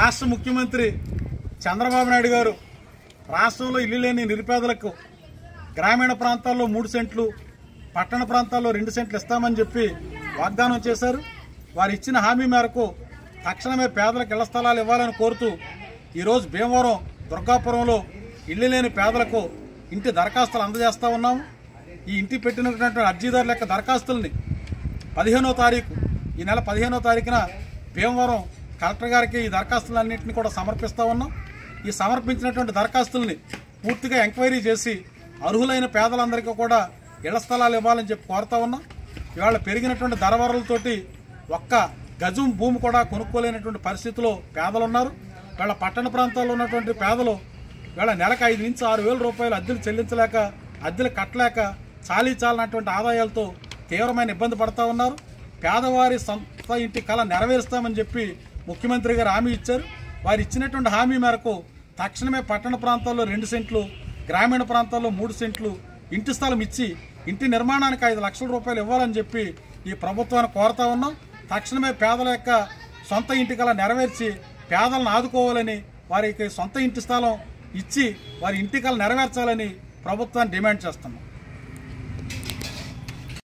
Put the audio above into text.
రాష్ట్ర ముఖ్యమంత్రి చంద్రబాబు నాయుడు గారు రాష్ట్రంలో ఇల్లు లేని నిరుపేదలకు గ్రామీణ ప్రాంతాల్లో 3 సెంట్లు, పట్టణ ప్రాంతాల్లో 2 సెంట్లు ఇస్తామని చెప్పి వాగ్దానం చేశారు. వారు ఇచ్చిన హామీ మేరకు తక్షణమే పేదలకు ఇళ్ల స్థలాలు ఇవ్వాలని కోరుతూ ఈరోజు భీమవరం దుర్గాపురంలో ఇల్లు లేని పేదలకు ఇంటి దరఖాస్తులు అందజేస్తూ ఉన్నాము. ఈ ఇంటి పెట్టినటువంటి అర్జీదారుల యొక్క దరఖాస్తుల్ని 15వ తారీఖు, ఈ నెల 15వ తారీఖున భీమవరం కలెక్టర్ గారికి ఈ దరఖాస్తులన్నింటినీ కూడా సమర్పిస్తూ ఉన్నాం. ఈ సమర్పించినటువంటి దరఖాస్తుల్ని పూర్తిగా ఎంక్వైరీ చేసి అర్హులైన పేదలందరికీ కూడా ఇళ్ల స్థలాలు ఇవ్వాలని చెప్పి కోరుతా ఉన్నాం. ఇవాళ పెరిగినటువంటి ధరవరలతోటి ఒక్క గజం భూమి కూడా కొనుక్కోలేనటువంటి పరిస్థితిలో పేదలు ఉన్నారు. వీళ్ళ పట్టణ ప్రాంతాల్లో ఉన్నటువంటి పేదలు వీళ్ళ నెలకు 5 నుంచి 6 వేల రూపాయలు అద్దెలు చెల్లించలేక, అద్దెలు కట్టలేక చాలినటువంటి ఆదాయాలతో తీవ్రమైన ఇబ్బంది పడతా ఉన్నారు. పేదవారి సొంత ఇంటి కళ నెరవేరుస్తామని చెప్పి ముఖ్యమంత్రి గారు హామీ ఇచ్చారు. వారు ఇచ్చినటువంటి హామీ మేరకు తక్షణమే పట్టణ ప్రాంతాల్లో 2 సెంట్లు, గ్రామీణ ప్రాంతాల్లో 3 సెంట్లు ఇంటి స్థలం ఇచ్చి ఇంటి నిర్మాణానికి 5 లక్షల రూపాయలు ఇవ్వాలని చెప్పి ఈ ప్రభుత్వాన్ని కోరుతా ఉన్నాం. తక్షణమే పేదల యొక్క సొంత ఇంటి కళ నెరవేర్చి పేదలను ఆదుకోవాలని, వారికి సొంత ఇంటి స్థలం ఇచ్చి వారి ఇంటి కళ నెరవేర్చాలని ప్రభుత్వాన్ని డిమాండ్ చేస్తున్నాం.